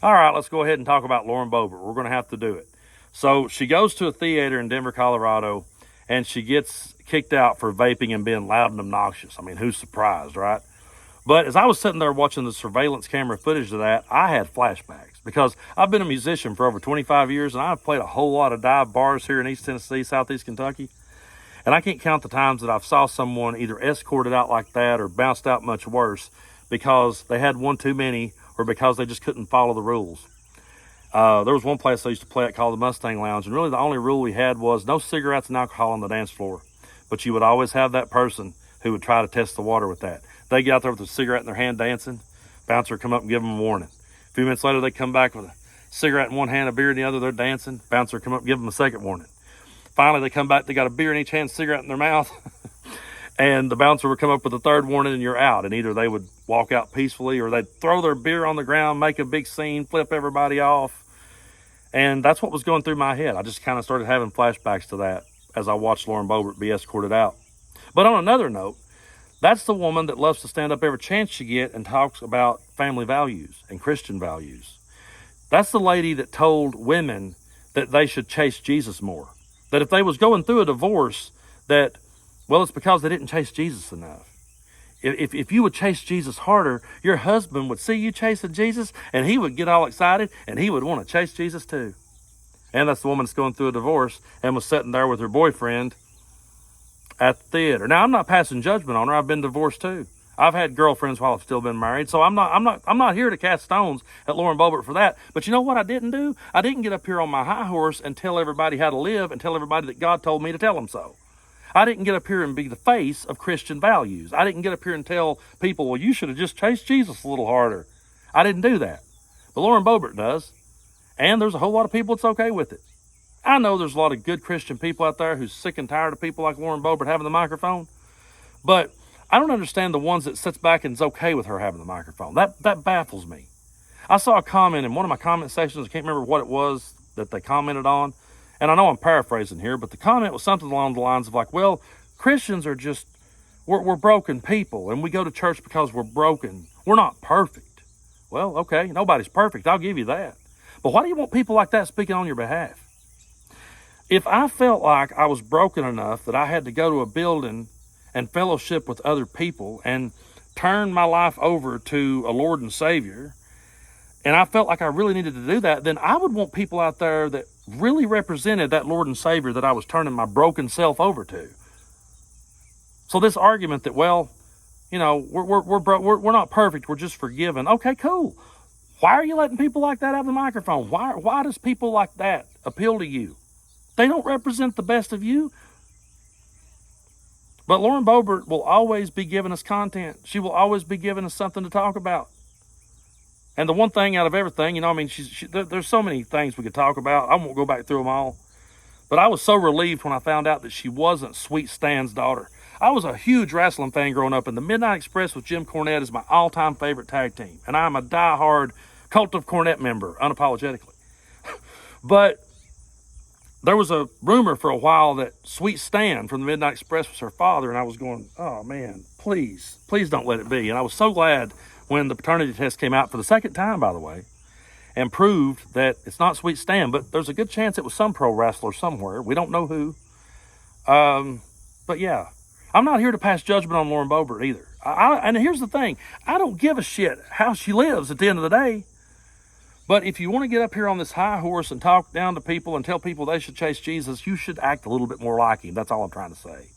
All right, let's go ahead and talk about Lauren Boebert. We're going to have to do it. So she goes to a theater in Denver, Colorado, and she gets kicked out for vaping and being loud and obnoxious. I mean, who's surprised, right? But as I was sitting there watching the surveillance camera footage of that, I had flashbacks because I've been a musician for over 25 years and I've played a whole lot of dive bars here in East Tennessee, Southeast Kentucky. And I can't count the times that I've saw someone either escorted out like that or bounced out much worse because they had one too many or because they just couldn't follow the rules. There was one place I used to play at called the Mustang Lounge, and really the only rule we had was no cigarettes and alcohol on the dance floor. But you would always have that person who would try to test the water with that. They get out there with a cigarette in their hand dancing, bouncer would come up and give them a warning. A few minutes later, they come back with a cigarette in one hand, a beer in the other, they're dancing, bouncer would come up and give them a second warning. Finally, they come back, they got a beer in each hand, cigarette in their mouth, and the bouncer would come up with a third warning and you're out. And either they would walk out peacefully or they'd throw their beer on the ground, make a big scene, flip everybody off. And that's what was going through my head. I just kind of started having flashbacks to that as I watched Lauren Boebert be escorted out. But on another note, that's the woman that loves to stand up every chance she gets and talks about family values and Christian values. That's the lady that told women that they should chase Jesus more. That if they was going through a divorce, that, well, it's because they didn't chase Jesus enough. If you would chase Jesus harder, your husband would see you chasing Jesus and he would get all excited and he would want to chase Jesus too. And that's the woman that's going through a divorce and was sitting there with her boyfriend at the theater. Now, I'm not passing judgment on her. I've been divorced too. I've had girlfriends while I've still been married, so I'm not here to cast stones at Lauren Boebert for that. But you know what I didn't do? I didn't get up here on my high horse and tell everybody how to live and tell everybody that God told me to tell them so. I didn't get up here and be the face of Christian values. I didn't get up here and tell people, well, you should have just chased Jesus a little harder. I didn't do that. But Lauren Boebert does. And there's a whole lot of people that's okay with it. I know there's a lot of good Christian people out there who's sick and tired of people like Lauren Boebert having the microphone. But I don't understand the ones that sits back and is okay with her having the microphone. That baffles me. I saw a comment in one of my comment sections. I can't remember what it was that they commented on. And I know I'm paraphrasing here, but the comment was something along the lines of like, well, Christians are just, we're broken people, and we go to church because we're broken. We're not perfect. Well, okay, nobody's perfect. I'll give you that. But why do you want people like that speaking on your behalf? If I felt like I was broken enough that I had to go to a building and fellowship with other people and turn my life over to a Lord and Savior, and I felt like I really needed to do that, then I would want people out there that really represented that Lord and Savior that I was turning my broken self over to. So this argument that, well, you know, we're not perfect, we're just forgiven. Okay, cool. Why are you letting people like that have the microphone? Why does people like that appeal to you? They don't represent the best of you. But Lauren Boebert will always be giving us content. She will always be giving us something to talk about. And the one thing out of everything, you know, I mean, there's so many things we could talk about. I won't go back through them all. But I was so relieved when I found out that she wasn't Sweet Stan's daughter. I was a huge wrestling fan growing up, and the Midnight Express with Jim Cornette is my all-time favorite tag team. And I'm a die-hard Cult of Cornette member, unapologetically. But there was a rumor for a while that Sweet Stan from the Midnight Express was her father, and I was going, oh, man, please don't let it be. And I was so glad when the paternity test came out for the second time, by the way, and proved that it's not Sweet Stan, but there's a good chance it was some pro wrestler somewhere. We don't know who. But yeah, I'm not here to pass judgment on Lauren Boebert either. And here's the thing. I don't give a shit how she lives at the end of the day. But if you want to get up here on this high horse and talk down to people and tell people they should chase Jesus, you should act a little bit more like him. That's all I'm trying to say.